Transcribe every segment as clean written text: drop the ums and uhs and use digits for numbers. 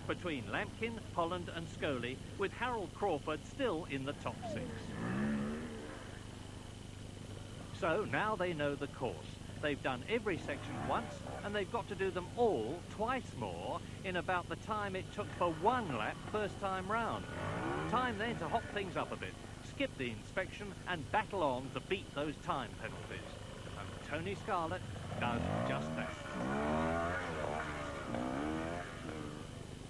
between Lampkin, Holland and Scully, with Harold Crawford still in the top 6. So now they know the course. They've done every section once, and they've got to do them all twice more in about the time it took for one lap first time round. Time then to hop things up a bit, skip the inspection and battle on to beat those time penalties. And Tony Scarlet does just that.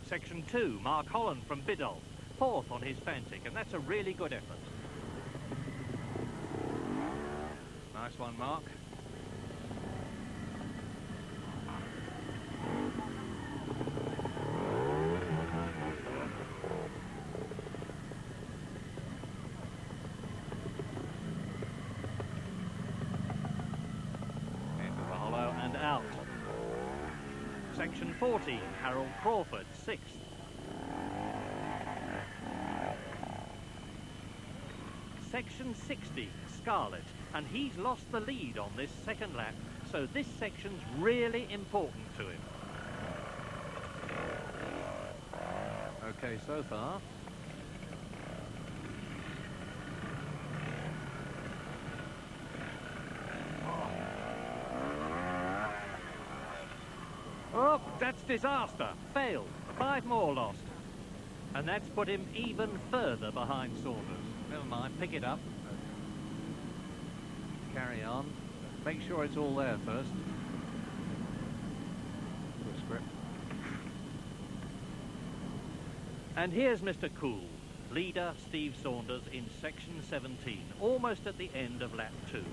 Section 2, Mark Holland from Biddulph, 4th on his Fantic, and that's a really good effort. Nice one, Mark. Into the hollow and out. Section 14, Harold Crawford, 6th. Section 60, Scarlet, and he's lost the lead on this second lap, so this section's really important to him. Okay, so far. Oh, that's disaster. Failed. 5 more lost. And that's put him even further behind Saunders. Never mind, pick it up. Carry on. Make sure it's all there first. Good script. And here's Mr. Cool. Leader Steve Saunders in section 17, almost at the end of lap 2.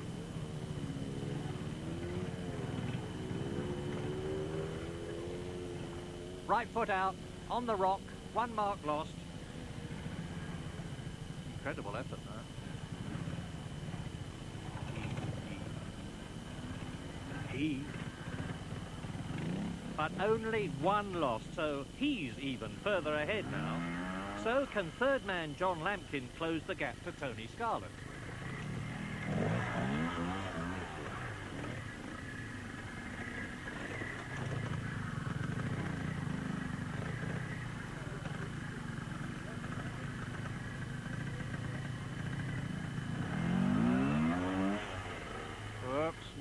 Right foot out, on the rock, 1 mark lost. Incredible effort there. But only 1 lost, so he's even further ahead now. So can third man John Lampkin close the gap to Tony Scarlet?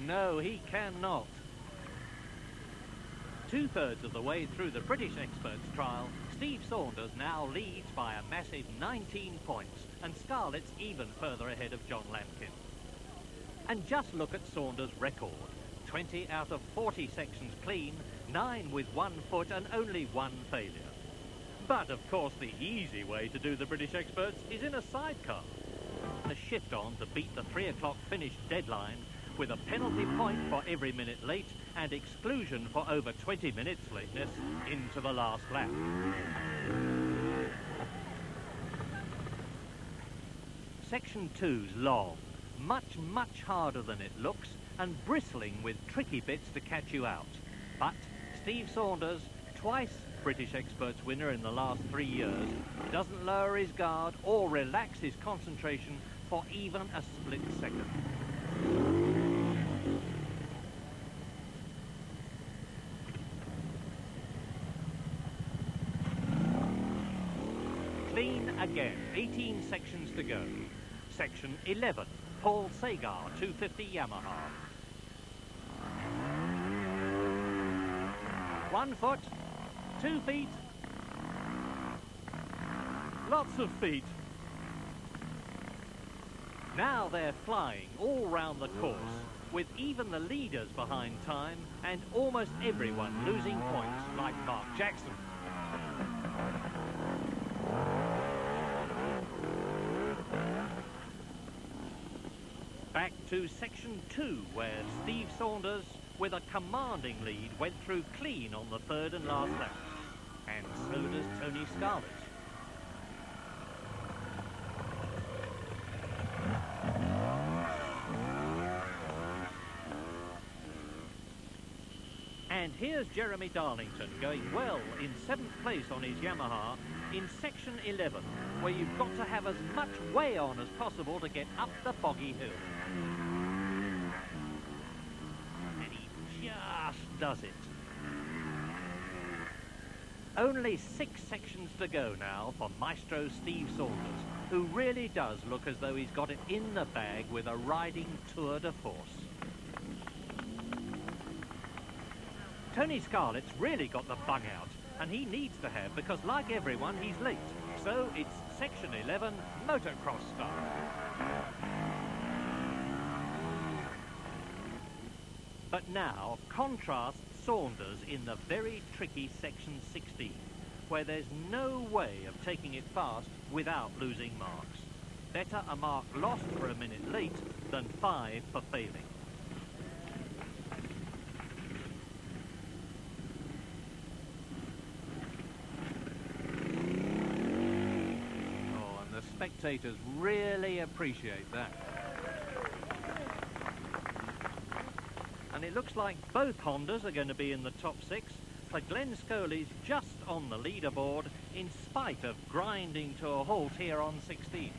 No, he cannot. 2/3 of the way through the British experts trial, Steve Saunders now leads by a massive 19 points, and Scarlet's even further ahead of John Lampkin. And just look at Saunders' record. 20 out of 40 sections clean, 9 with 1 foot and only 1 failure. But of course the easy way to do the British experts is in a sidecar. A shift on to beat the 3 o'clock finish deadline, with a penalty point for every minute late and exclusion for over 20 minutes lateness into the last lap. Section 2's long, much harder than it looks and bristling with tricky bits to catch you out. But Steve Saunders, twice British experts winner in the last 3 years, doesn't lower his guard or relax his concentration for even a split second. Clean again, 18 sections to go. Section 11, Paul Sagar, 250 Yamaha. 1 foot, 2 feet, lots of feet. Now they're flying all round the course, with even the leaders behind time and almost everyone losing points like Mark Jackson. Back to section 2, where Steve Saunders, with a commanding lead, went through clean on the 3rd and last lap. And so does Tony Scarlet. And here's Jeremy Darlington going well in 7th place on his Yamaha in section 11, where you've got to have as much way on as possible to get up the boggy hill. And he just does it. Only 6 sections to go now for Maestro Steve Saunders, who really does look as though he's got it in the bag with a riding tour de force. Tony Scarlet's really got the bung out, and he needs to have, because like everyone, he's late. So it's section 11, motocross style. But now, contrast Saunders in the very tricky section 16, where there's no way of taking it fast without losing marks. Better a mark lost for a minute late than 5 for failing. Oh, and the spectators really appreciate that. And it looks like both Hondas are going to be in the top 6, for Glenn Scully's just on the leaderboard in spite of grinding to a halt here on 16.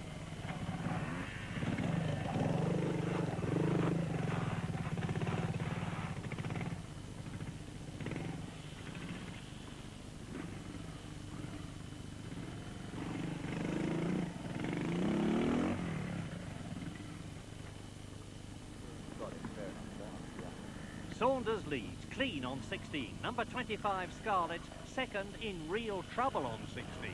Saunders leads clean on 16. Number 25, Scarlet, second in real trouble on 16.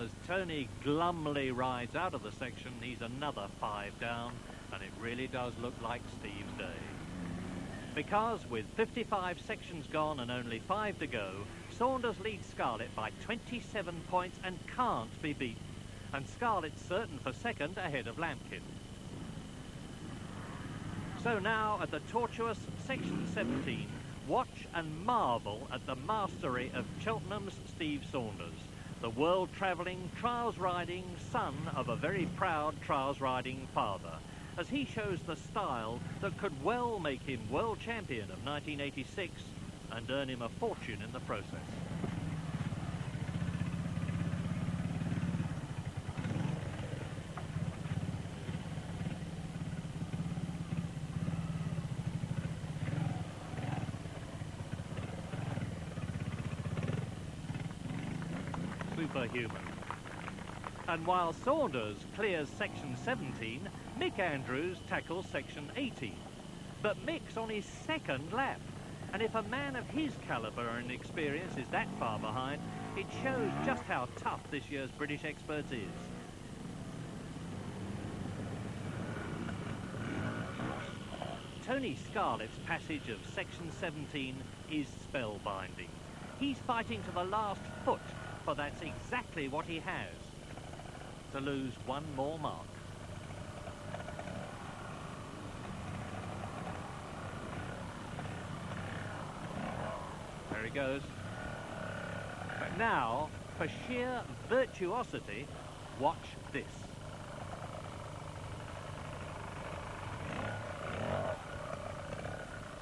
As Tony glumly rides out of the section, he's another 5 down, and it really does look like Steve's day. Because with 55 sections gone and only 5 to go, Saunders leads Scarlet by 27 points and can't be beaten. And Scarlet's certain for second ahead of Lampkin. So now at the tortuous section 17, watch and marvel at the mastery of Cheltenham's Steve Saunders, the world-travelling, trials-riding son of a very proud trials-riding father, as he shows the style that could well make him world champion of 1986 and earn him a fortune in the process. Superhuman. And while Saunders clears section 17, Mick Andrews tackles section 18. But Mick's on his second lap, and if a man of his calibre and experience is that far behind, it shows just how tough this year's British Experts is. Tony Scarlet's passage of section 17 is spellbinding. He's fighting to the last foot, for that's exactly what he has, to lose one more mark. There he goes. But now, for sheer virtuosity, watch this.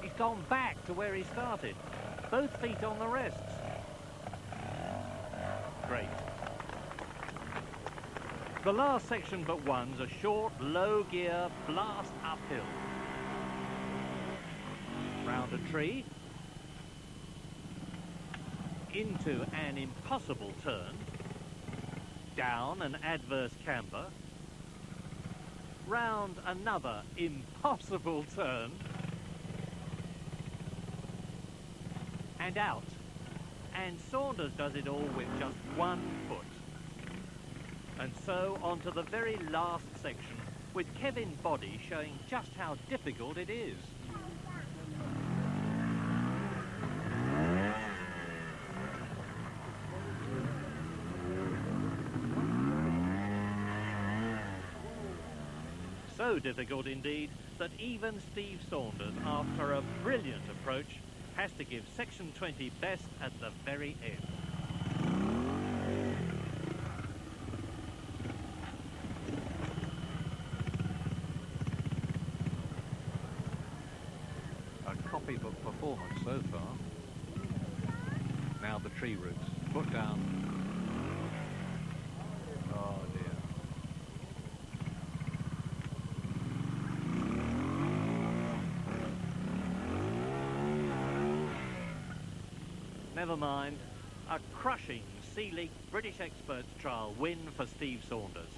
He's gone back to where he started, both feet on the rests. Great. The last section but one's a short, low gear blast uphill. Round a tree. Into an impossible turn. Down an adverse camber. Round another impossible turn. And out. And Saunders does it all with just 1 foot. And so on to the very last section, with Kevin Body showing just how difficult it is. So difficult indeed that even Steve Saunders, after a brilliant approach, has to give section 20 best at the very end. A performance so far. Now the tree roots. Foot down. Oh dear. Never mind. A crushing Sealink British Experts Trial win for Steve Saunders.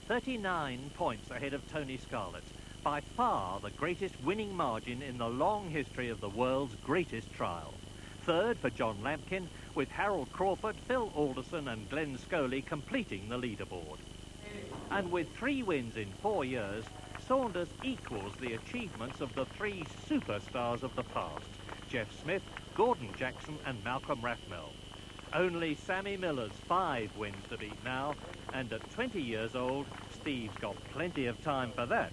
39 points ahead of Tony Scarlet. By far the greatest winning margin in the long history of the world's greatest trial. Third for John Lampkin, with Harold Crawford, Phil Alderson and Glenn Scully completing the leaderboard. And with 3 wins in 4 years, Saunders equals the achievements of the 3 superstars of the past, Jeff Smith, Gordon Jackson and Malcolm Rathmell. Only Sammy Miller's 5 wins to beat now, and at 20 years old, Steve's got plenty of time for that.